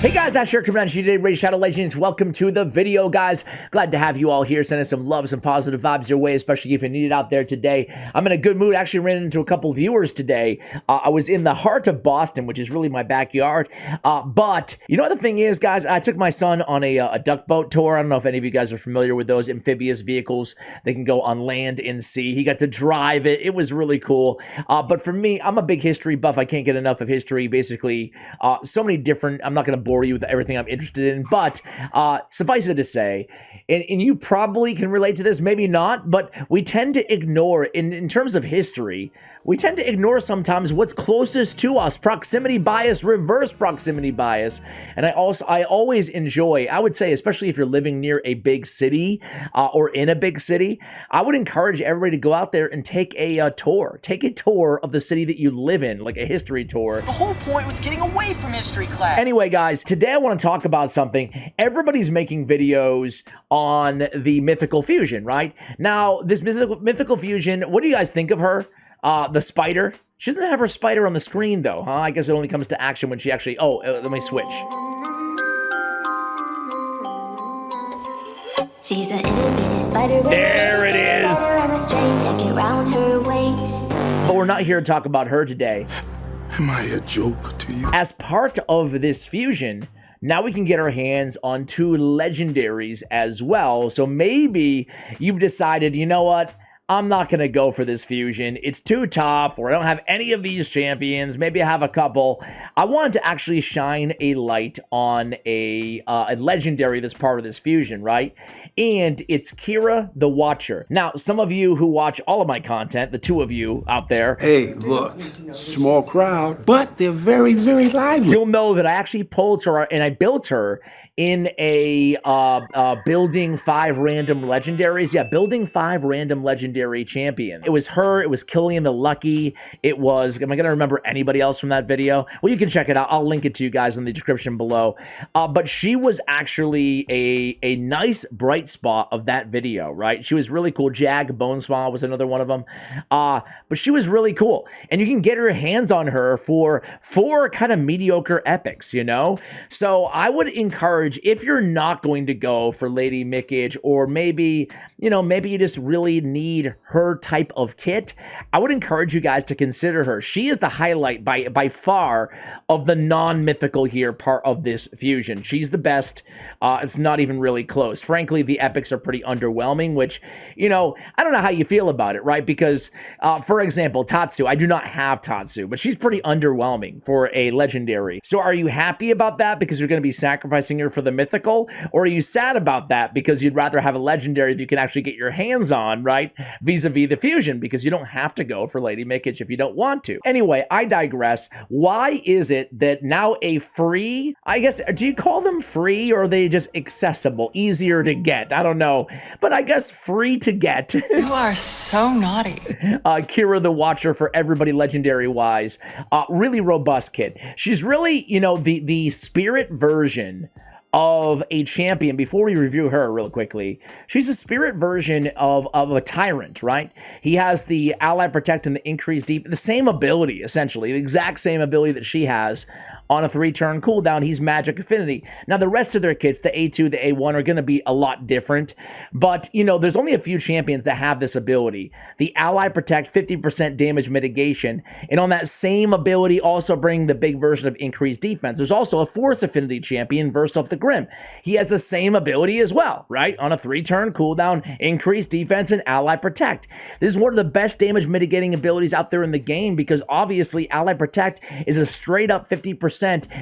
Hey guys, Ash here coming at you today, Raid Shadow Legends. Welcome to the video, guys. Glad to have you all here. Sending some love, some positive vibes your way, especially if you need it out there today. I'm in a good mood. Actually ran into a couple viewers today. I was in the heart of Boston, which is really my backyard. But you know what the thing is, guys? I took my son on a duck boat tour. I don't know if any of you guys are familiar with those amphibious vehicles. They can go on land and sea. He got to drive it. It was really cool. But for me, I'm a big history buff. I can't get enough of history. Basically, so many different, I'm not going to bore you with everything I'm interested in, but suffice it to say, and you probably can relate to this, maybe not, but we tend to ignore, in terms of history, we tend to ignore sometimes what's closest to us. Proximity bias, reverse proximity bias. And I always enjoy, I would say, especially if you're living near a big city or in a big city, I would encourage everybody to go out there and take a tour. Take a tour of the city that you live in, like a history tour. The whole point was getting away from history class. Anyway, guys, today I want to talk about something. Everybody's making videos on the Mythical Fusion, right? Now, this Mythical Fusion, what do you guys think of her? The spider? She doesn't have her spider on the screen, though, huh? I guess it only comes to action when she actually... Oh, let me switch. She's an itty bitty spider. There it is. And a strange jacket round her waist. But we're not here to talk about her today. Am I a joke to you? As part of this fusion, now we can get our hands on 2 legendaries as well. So maybe you've decided, you know what? I'm not going to go for this fusion. It's too tough, or I don't have any of these champions. Maybe I have a couple. I wanted to actually shine a light on a legendary that's part of this fusion, right? And it's Keeyra the Watcher. Now, some of you who watch all of my content, the 2 of you out there, Hey, look, small crowd, but they're very, very lively. you'll know that I actually pulled her and I built her in a building 5 random legendaries. Yeah, building 5 random legendary champion. It was her, it was Killian the Lucky, it was, am I gonna remember anybody else from that video? Well, you can check it out. I'll link it to you guys in the description below. But she was actually a nice bright spot of that video, right? She was really cool. Jag Bonespaw was another one of them. But she was really cool. And you can get your hands on her for 4 kind of mediocre epics, you know? So I would encourage, if you're not going to go for Lady Mikage, or maybe, you know, maybe you just really need her type of kit, I would encourage you guys to consider her. She is the highlight by far of the non-mythical here part of this fusion. She's the best. It's not even really close. Frankly, the epics are pretty underwhelming, which, you know, I don't know how you feel about it, right? Because, for example, Tatsu, I do not have Tatsu, but she's pretty underwhelming for a legendary. So are you happy about that because you're going to be sacrificing her for the mythical? Or are you sad about that because you'd rather have a legendary that you can actually get your hands on, right? Vis-a-vis the fusion, because you don't have to go for Lady Mikage if you don't want to. Anyway, I digress. Why is it that now a free, I guess, do you call them free, or are they just accessible, easier to get? I don't know, but I guess free to get. You are so naughty. Keeyra the Watcher for everybody legendary wise. Really robust kit. She's really, you know, the spirit version of a champion. Before we review her real quickly, she's a spirit version of a tyrant, right? He has the ally protect and the increased deep, the same ability, essentially, the exact same ability that she has on a 3-turn cooldown. He's magic affinity. Now, the rest of their kits, the A2, the A1, are going to be a lot different, but, you know, there's only a few champions that have this ability. The ally protect, 50% damage mitigation, and on that same ability, also bring the big version of increased defense. There's also a force affinity champion, Versed the Grim. He has the same ability as well, right? On a 3-turn cooldown, increased defense and ally protect. This is one of the best damage mitigating abilities out there in the game, because obviously ally protect is a straight up 50%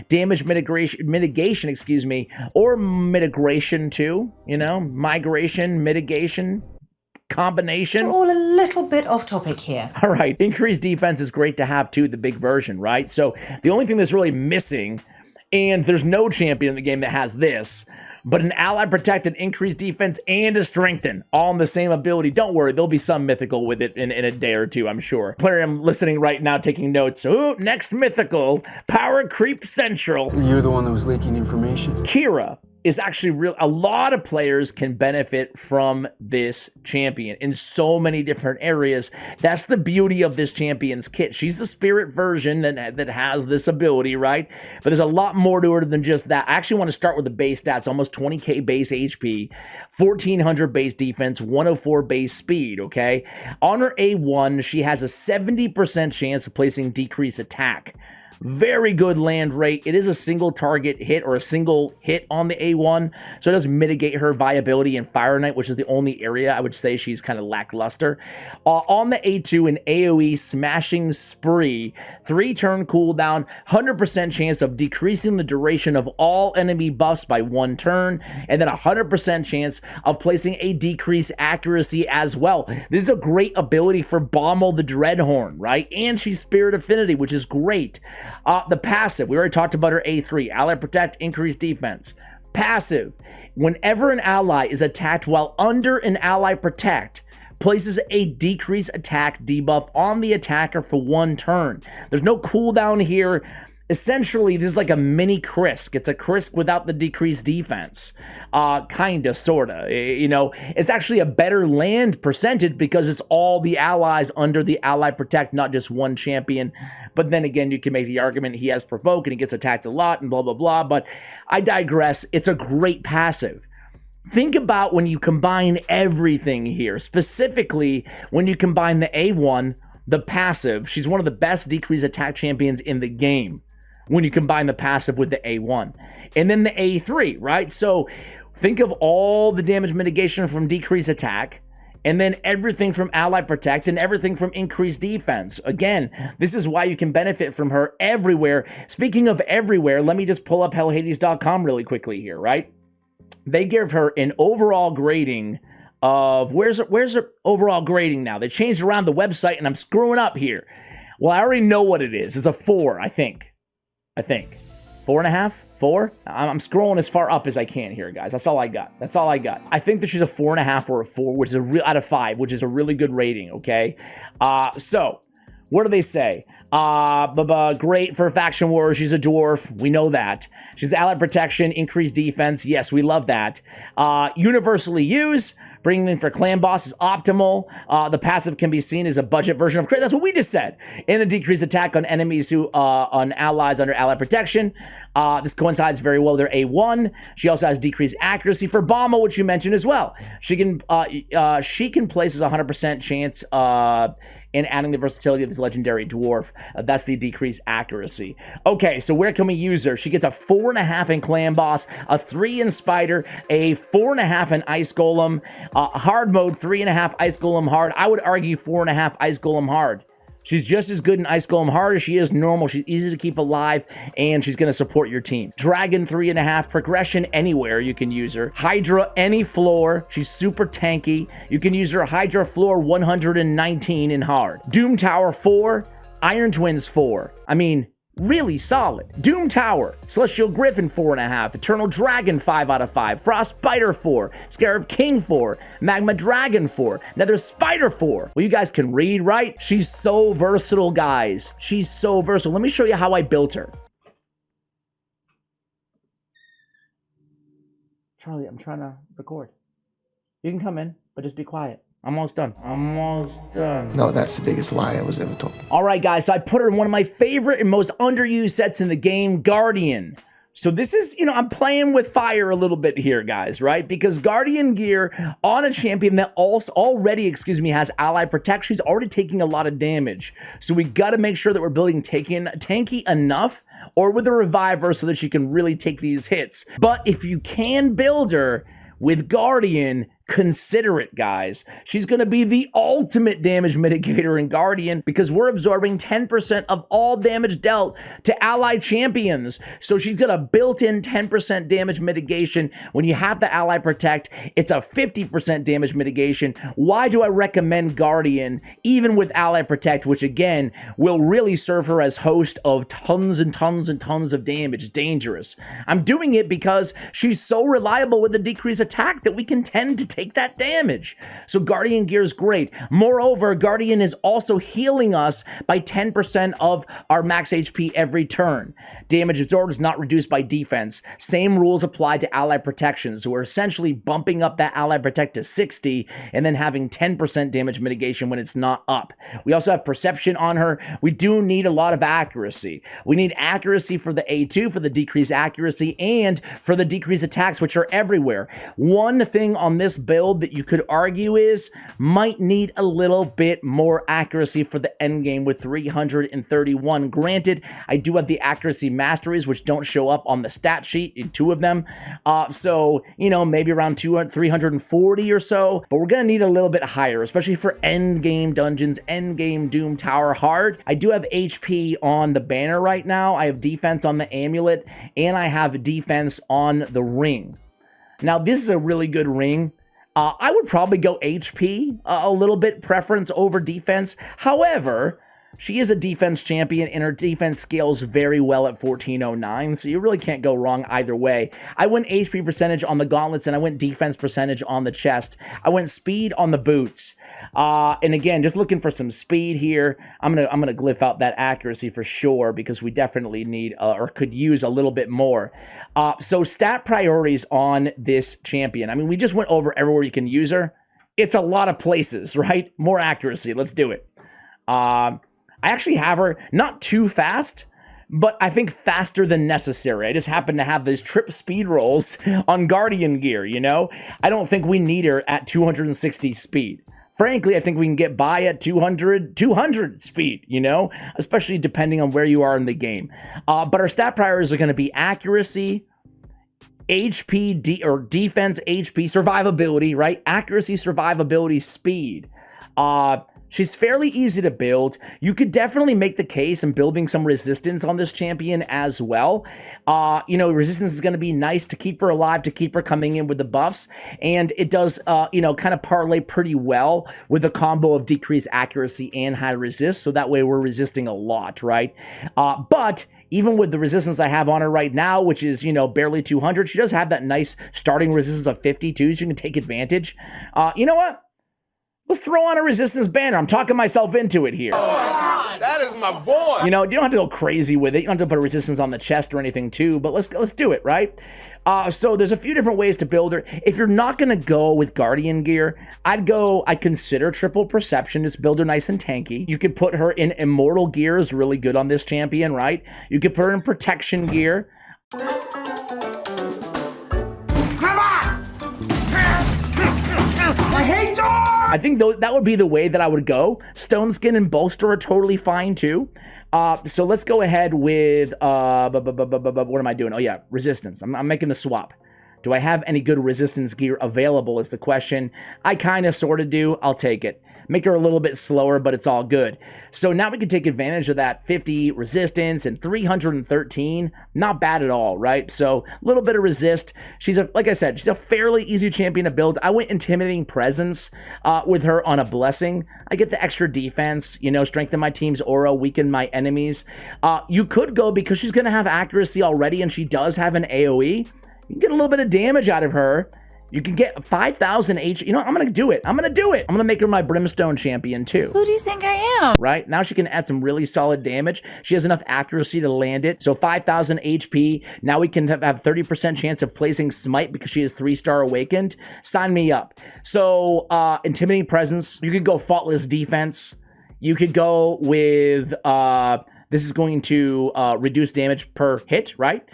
damage mitigation, excuse me, or mitigation too, you know, migration, mitigation, combination. We're all a little bit off topic here. All right, increased defense is great to have too, the big version, right? So the only thing that's really missing, and there's no champion in the game that has this, but an ally protect, an increased defense, and a strengthen, all in the same ability. Don't worry, there'll be some mythical with it in a day or two, I'm sure. Player, I'm listening right now, taking notes. Ooh, next mythical, Power Creep Central. You're the one that was leaking information. Keeyra is actually real. A lot of players can benefit from this champion in so many different areas. That's the beauty of this champion's kit. She's the spirit version that has this ability, right? But there's a lot more to her than just that. I actually want to start with the base stats, almost 20k base HP, 1400 base defense, 104 base speed, okay? On her A1, she has a 70% chance of placing decreased attack. Very good land rate. It is a single target hit or a single hit on the A1, so it does mitigate her viability in Fire Knight, which is the only area I would say she's kind of lackluster. On the A2, an AoE smashing spree, 3-turn cooldown, 100% chance of decreasing the duration of all enemy buffs by 1 turn, and then 100% chance of placing a decreased accuracy as well. This is a great ability for Bommel the Dreadhorn, right? And she's Spirit Affinity, which is great. The passive, we already talked about her A3, Ally Protect, increased defense. Passive, whenever an ally is attacked while under an Ally Protect, places a decreased attack debuff on the attacker for 1 turn. There's no cooldown here. Essentially, this is like a mini Krisk. It's a Krisk without the decreased defense. Kinda, sorta. You know, it's actually a better land percentage because it's all the allies under the Ally Protect, not just one champion. But then again, you can make the argument he has Provoke and he gets attacked a lot and blah, blah, blah. But I digress. It's a great passive. Think about when you combine everything here, specifically when you combine the A1, the passive. She's one of the best decreased attack champions in the game when you combine the passive with the A1. And then the A3, right? So think of all the damage mitigation from decreased attack, and then everything from Ally Protect and everything from increased defense. Again, this is why you can benefit from her everywhere. Speaking of everywhere, let me just pull up hellhades.com really quickly here, right? They give her an overall grading of, where's her overall grading now? They changed around the website and I'm screwing up here. Well, I already know what it is. It's a 4, I think. 4.5, 4. I'm scrolling as far up as I can here, guys. That's all I got. I think that she's a 4.5 or a 4, which is out of 5, which is a really good rating. Okay. So what do they say? Great for faction wars. She's a dwarf. We know that. She's allied protection, increased defense. Yes, we love that. Universally used. Bringing in for clan boss is optimal. The passive can be seen as a budget version of crit. That's what we just said. And a decreased attack on enemies on allies under allied protection. This coincides very well with their A1. She also has decreased accuracy for Bommel, which you mentioned as well. She can place as a 100% chance in adding the versatility of this legendary dwarf. That's the decreased accuracy. Okay, so where can we use her? She gets a 4.5 in clan boss, a 3 in spider, a 4.5 in ice golem, hard mode 3.5 ice golem hard. I would argue 4.5 ice golem hard. She's just as good in Ice Golem hard as she is normal. She's easy to keep alive, and she's going to support your team. Dragon 3.5, progression anywhere you can use her. Hydra any floor. She's super tanky. You can use her Hydra floor 119 in hard. Doom Tower 4, Iron Twins 4. I mean, really solid. Doom Tower, Celestial Griffin 4.5, Eternal Dragon 5 out of 5, Frost Spider 4, Scarab King 4, Magma Dragon 4, Nether Spider 4. Well, you guys can read, right? She's so versatile, guys. She's so versatile. Let me show you how I built her. Charlie, I'm trying to record. You can come in, but just be quiet. I'm almost done. No, that's the biggest lie I was ever told. All right, guys, so I put her in one of my favorite and most underused sets in the game, Guardian. So this is, I'm playing with fire a little bit here, guys, right? Because Guardian gear on a champion that already has ally protection, she's already taking a lot of damage. So we got to make sure that we're building tanky enough or with a reviver so that she can really take these hits. But if you can build her with Guardian, consider it, guys. She's going to be the ultimate damage mitigator in Guardian because we're absorbing 10% of all damage dealt to ally champions. So she's got a built-in 10% damage mitigation. When you have the ally protect, it's a 50% damage mitigation. Why do I recommend Guardian even with ally protect, which again will really serve her as host of tons and tons and tons of damage? It's dangerous. I'm doing it because she's so reliable with the decreased attack that we can tend to take that damage. So Guardian Gear is great. Moreover, Guardian is also healing us by 10% of our max HP every turn. Damage absorbed is not reduced by defense. Same rules apply to ally protection. So we're essentially bumping up that ally protect to 60 and then having 10% damage mitigation when it's not up. We also have perception on her. We do need a lot of accuracy. We need accuracy for the A2, for the decreased accuracy, and for the decreased attacks, which are everywhere. One thing on this build that you could argue is might need a little bit more accuracy for the end game with 331. Granted, I do have the accuracy masteries, which don't show up on the stat sheet in 2 of them. So, you know, maybe around 340 or so, but we're going to need a little bit higher, especially for end game dungeons, end game Doom Tower hard. I do have HP on the banner right now. I have defense on the amulet, and I have defense on the ring. Now, this is a really good ring. I would probably go HP, a little bit preference over defense. However, she is a defense champion, and her defense scales very well at 1409, so you really can't go wrong either way. I went HP percentage on the gauntlets, and I went defense percentage on the chest. I went speed on the boots. And again, just looking for some speed here. I'm gonna glyph out that accuracy for sure, because we definitely need, or could use a little bit more. So stat priorities on this champion. I mean, we just went over everywhere you can use her. It's a lot of places, right? More accuracy, let's do it. I actually have her not too fast, but I think faster than necessary. I just happen to have these trip speed rolls on Guardian Gear, you know? I don't think we need her at 260 speed. Frankly, I think we can get by at 200 speed, you know? Especially depending on where you are in the game. But our stat priorities are going to be accuracy, HP, or defense, HP, survivability, right? Accuracy, survivability, speed. She's fairly easy to build. You could definitely make the case in building some resistance on this champion as well. You know, resistance is going to be nice to keep her alive, to keep her coming in with the buffs. And it does, you know, kind of parlay pretty well with the combo of decreased accuracy and high resist. So that way we're resisting a lot, right? But even with the resistance I have on her right now, which is, you know, barely 200, she does have that nice starting resistance of 52, so you can take advantage. You know what? Let's throw on a resistance banner. I'm talking myself into it here. Oh, that is my boy. You know, you don't have to go crazy with it. You don't have to put a resistance on the chest or anything too, but let's do it, right? So there's a few different ways to build her. If you're not gonna go with Guardian Gear, I'd consider triple perception. Just build her nice and tanky. You could put her in Immortal Gear, is really good on this champion, right? You could put her in Protection Gear. I think that would be the way that I would go. Stone Skin and Bolster are totally fine too. So let's go ahead with, what am I doing? Oh yeah, resistance. I'm making the swap. Do I have any good resistance gear available is the question. I kind of sort of do. I'll take it. Make her a little bit slower, but it's all good. So now we can take advantage of that 50 resistance and 313. Not bad at all, right? So a little bit of resist. Like I said, she's a fairly easy champion to build. I went Intimidating Presence with her on a Blessing. I get the extra defense, you know, strengthen my team's aura, weaken my enemies. You could go, because she's going to have accuracy already and she does have an AoE. You can get a little bit of damage out of her. You can get 5,000 H. You know what? I'm going to do it. I'm going to make her my Brimstone champion too. Who do you think I am? Right? Now she can add some really solid damage. She has enough accuracy to land it. So 5,000 HP. Now we can have 30% chance of placing Smite because she is 3-star awakened. Sign me up. So Intimidating Presence. You could go Faultless Defense. You could go with, this is going to reduce damage per hit, right?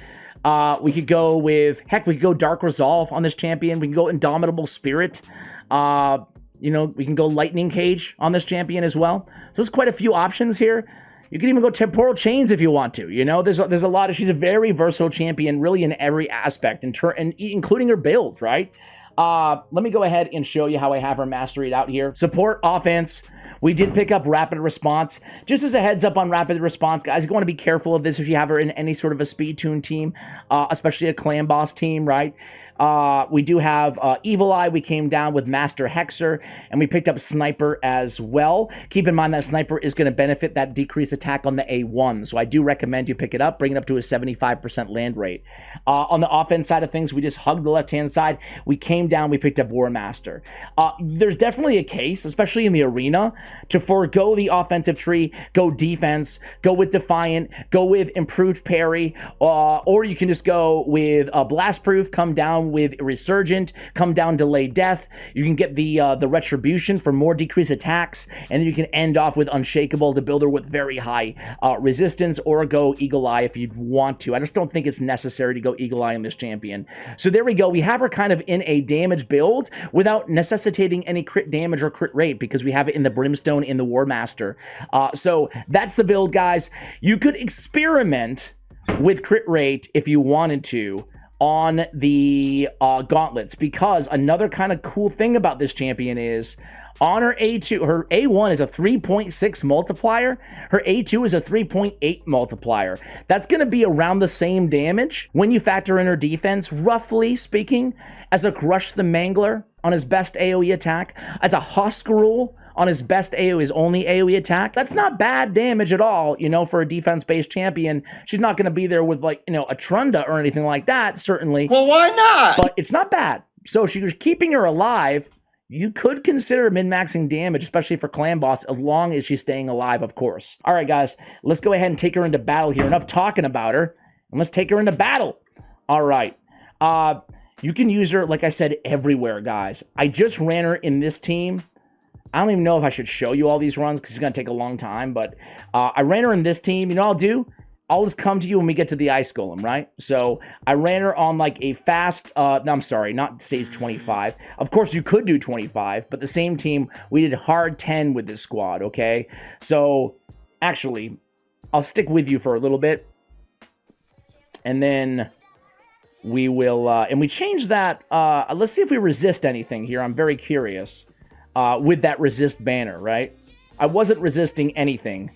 We could go with, heck, we could go Dark Resolve on this champion. We can go Indomitable Spirit. You know, we can go Lightning Cage on this champion as well. So there's quite a few options here. You can even go Temporal Chains if you want to. You know, there's a lot of, she's a very versatile champion, really in every aspect, and including her build, right? Let me go ahead and show you how I have her masteried out here. Support, offense. We did pick up Rapid Response. Just as a heads up on Rapid Response, guys, you want to be careful of this if you have her in any sort of a speed tune team, especially a clan boss team, right? We do have Evil Eye. We came down with Master Hexer, and we picked up Sniper as well. Keep in mind that Sniper is going to benefit that decreased attack on the A1, so I do recommend you pick it up, bring it up to a 75% land rate. On the offense side of things, we just hugged the left-hand side. We came came down, we picked up War Master. There's definitely a case, especially in the arena, to forego the offensive tree, go defense, go with Defiant, go with improved parry, or you can just go with Blast Proof, come down with Resurgent, come down Delay Death. You can get the Retribution for more decreased attacks, and then you can end off with Unshakable to build her with very high resistance, or go Eagle Eye if you'd want to. I just don't think it's necessary to go Eagle Eye on this champion. So there we go. We have her kind of in a damage build without necessitating any crit damage or crit rate, because we have it in the Brimstone in the War Master. So that's the build, guys. You could experiment with crit rate if you wanted to on the gauntlets, because another kind of cool thing about this champion is on her A2, her A1 is a 3.6 multiplier. Her A2 is a 3.8 multiplier. That's going to be around the same damage when you factor in her defense, roughly speaking, as a Crush the Mangler on his best AoE attack, as a Huskarul on his best AoE, his only AoE attack. That's not bad damage at all, you know, for a defense-based champion. She's not going to be there with, like, you know, a Trunda or anything like that, certainly. Well, why not? But it's not bad. So if you're keeping her alive, you could consider min-maxing damage, especially for Clan Boss, as long as she's staying alive, of course. All right, guys, let's go ahead and take her into battle here. Enough talking about her, and let's take her into battle. All right. You can use her, like I said, everywhere, guys. I just ran her in this team. I don't even know if I should show you all these runs because it's going to take a long time, but I ran her in this team. You know what I'll do? I'll just come to you when we get to the Ice Golem, right? So I ran her on like a fast, no, I'm sorry, not stage 25. Of course, you could do 25, but the same team, we did hard 10 with this squad, okay? So actually, I'll stick with you for a little bit. And then we will, and we changed that. Let's see if we resist anything here. I'm very curious with that resist banner, right? I wasn't resisting anything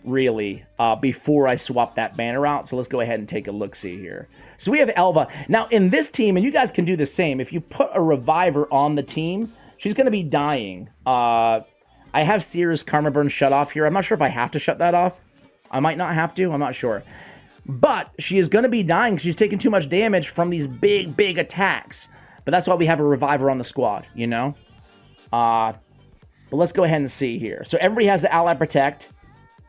really before I swapped that banner out. So let's go ahead and take a look-see here. So we have Elva. Now in this team, and you guys can do the same, if you put a reviver on the team, she's going to be dying. I have Seer's Karma Burn shut off here. I'm not sure if I have to shut that off. I might not have to. I'm not sure. But she is going to be dying because she's taking too much damage from these big, big attacks. But that's why we have a reviver on the squad, you know? But let's go ahead and see here. So everybody has the Ally Protect.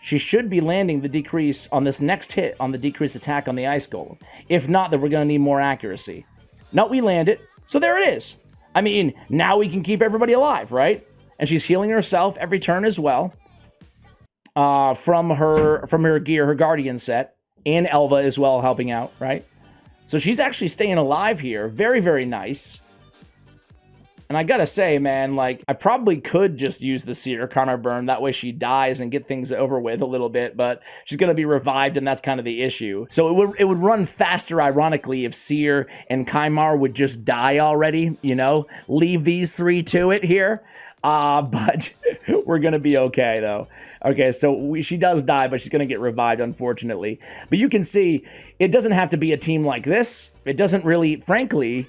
She should be landing the decrease on this next hit on the decrease attack on the Ice Golem. If not, then we're going to need more accuracy. No, we land it. So there it is. I mean, now we can keep everybody alive, right? And she's healing herself every turn as well. From her gear, her Guardian set. And Elva as well helping out, right? So she's actually staying alive here. Very, very nice. And I gotta say, man, like, I probably could just use the Seer Karma Burn. That way she dies and get things over with a little bit, but she's gonna be revived, and that's kind of the issue. So it would run faster, ironically, if Seer and Kymar would just die already, you know? Leave these three to it here. But we're gonna be okay, though. Okay, so she does die, but she's gonna get revived, unfortunately. But you can see, it doesn't have to be a team like this. It doesn't really, frankly...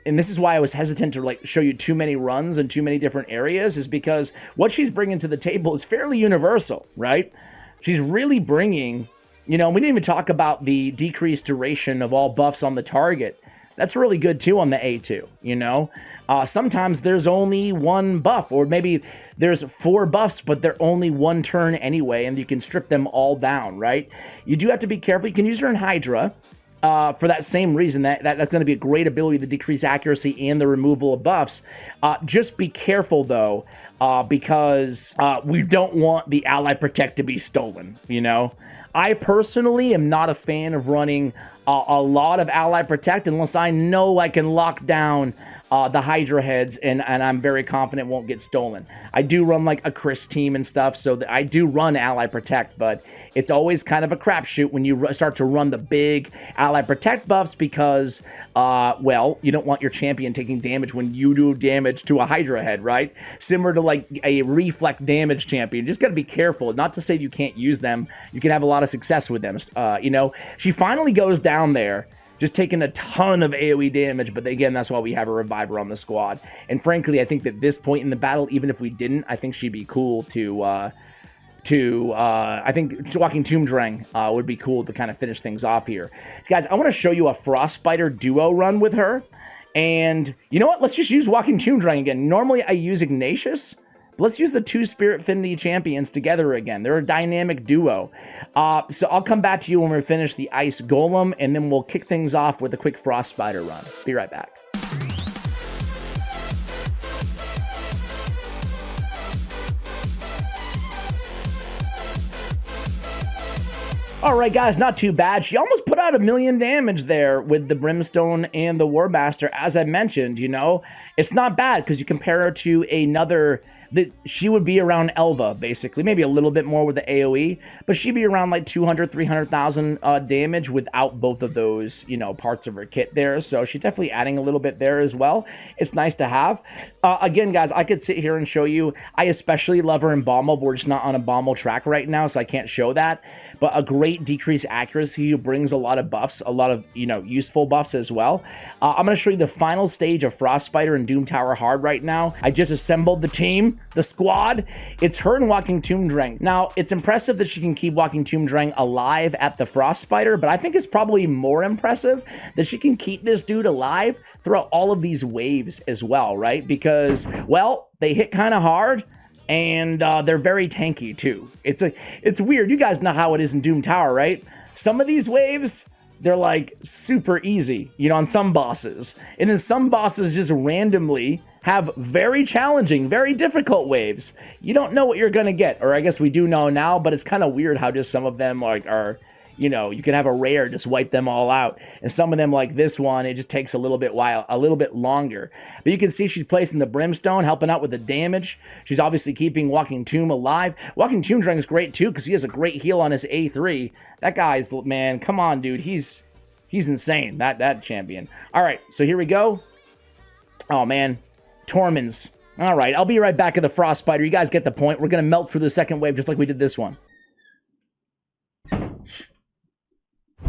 And this is why I was hesitant to like show you too many runs in too many different areas, is because what she's bringing to the table is fairly universal, right? She's really bringing, you know, we didn't even talk about the decreased duration of all buffs on the target. That's really good too on the A2, you know? Sometimes there's only one buff, or maybe there's 4 buffs, but they're only 1 turn anyway, and you can strip them all down, right? You do have to be careful. You can use her in Hydra. For that same reason, that's going to be a great ability to decrease accuracy and the removal of buffs. Just be careful, though, because we don't want the Ally Protect to be stolen, you know? I personally am not a fan of running a lot of Ally Protect unless I know I can lock down the Hydra heads, and I'm very confident won't get stolen. I do run like a Chris team and stuff, so I do run Ally Protect, but it's always kind of a crapshoot when you start to run the big Ally Protect buffs because, well, you don't want your champion taking damage when you do damage to a Hydra head, right? Similar to like a reflect damage champion. You just got to be careful. Not to say you can't use them. You can have a lot of success with them. You know, she finally goes down there, just taking a ton of AoE damage, but again, that's why we have a reviver on the squad. And frankly, I think that this point in the battle, even if we didn't, I think she'd be cool I think Walking Tomb Drang would be cool to kind of finish things off here. Guys, I want to show you a Frostbiter duo run with her. And you know what? Let's just use Walking Tomb Dragon again. Normally I use Ignatius, but let's use the two Spirit Affinity champions together again. They're a dynamic duo. So I'll come back to you when we finish the Ice Golem, and then we'll kick things off with a quick Frost Spider run. Be right back. All right, guys, not too bad. She almost put out 1 million damage there with the Brimstone and the Warmaster. As I mentioned, you know, it's not bad because you compare her to another, she would be around Elva, basically. Maybe a little bit more with the AoE, but she'd be around like 200, 300,000 damage without both of those, you know, parts of her kit there. So she's definitely adding a little bit there as well. It's nice to have. Again, guys, I could sit here and show you. I especially love her in Bommel, but we're just not on a Bommel track right now, so I can't show that. But a great decreased accuracy who brings a lot of buffs, a lot of, you know, useful buffs as well. I'm going to show you the final stage of Frost Spider and Doom Tower Hard right now. I just assembled the team, the squad. It's her and Walking Tomb Dragon. Now, it's impressive that she can keep Walking Tomb Dragon alive at the Frost Spider, but I think it's probably more impressive that she can keep this dude alive throughout all of these waves as well, right? Because, well, they hit kind of hard, and they're very tanky too. It's weird. You guys know how it is in Doom Tower, right? Some of these waves, they're like super easy, you know, on some bosses. And then some bosses just randomly have very challenging, very difficult waves. You don't know what you're gonna get, or I guess we do know now, but it's kind of weird how just some of them like are, you know, you could have a rare just wipe them all out, and some of them like this one, it just takes a little bit longer. But you can see she's placing the Brimstone, helping out with the damage. She's obviously keeping Walking Tomb alive. Walking Tomb Dragon's great too because he has a great heal on his A3. That guy's, man, come on, dude, he's insane. That champion. All right, so here we go. Oh man, Torments. All right, I'll be right back at the Frost Spider. You guys get the point. We're gonna melt through the second wave just like we did this one.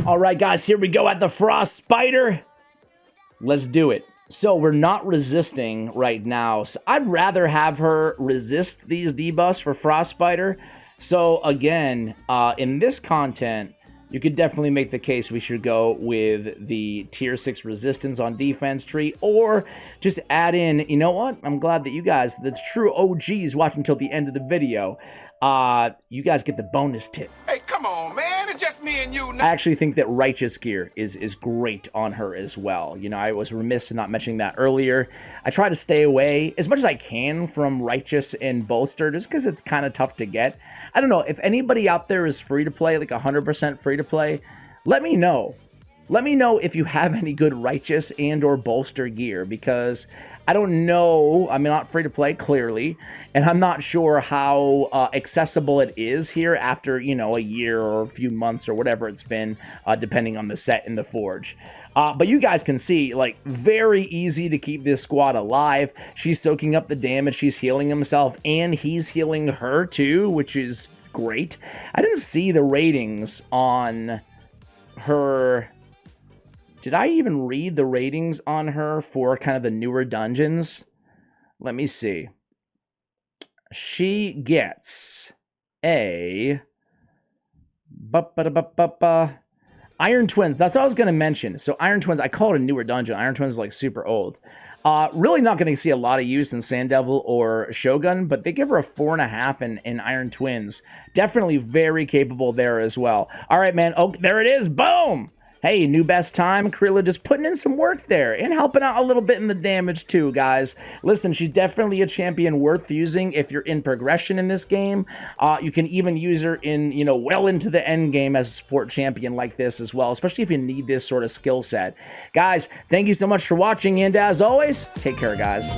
All right, guys, here we go at the Frost Spider. Let's do it. So we're not resisting right now. So I'd rather have her resist these debuffs for Frost Spider. So again, in this content, you could definitely make the case we should go with the tier 6 resistance on defense tree, or just add in, you know what? I'm glad that you guys, the true OGs, watch until the end of the video. You guys get the bonus tip. Hey, come on, man. It's just me and you now. I actually think that Righteous gear is great on her as well. You know, I was remiss in not mentioning that earlier. I try to stay away as much as I can from Righteous and Bolster just because it's kind of tough to get. I don't know, if anybody out there is free to play, like 100% free to play, let me know. Let me know if you have any good Righteous and or Bolster gear, because I don't know, I'm not free to play, clearly, and I'm not sure how accessible it is here after, you know, a year or a few months or whatever it's been, depending on the set in the Forge. But you guys can see, like, very easy to keep this squad alive. She's soaking up the damage, she's healing himself, and he's healing her too, which is great. I didn't see the ratings on her. Did I even read the ratings on her for kind of the newer dungeons? Let me see. She gets a Iron Twins. That's what I was going to mention. So Iron Twins, I call it a newer dungeon. Iron Twins is like super old. Really not going to see a lot of use in Sand Devil or Shogun, but they give her a 4.5 in Iron Twins. Definitely very capable there as well. All right, man. Oh, there it is. Boom. Hey, new best time. Keeyra just putting in some work there and helping out a little bit in the damage too, guys. Listen, she's definitely a champion worth using if you're in progression in this game. You can even use her in, you know, well into the end game as a support champion like this as well, especially if you need this sort of skill set. Guys, thank you so much for watching, and as always, take care, guys.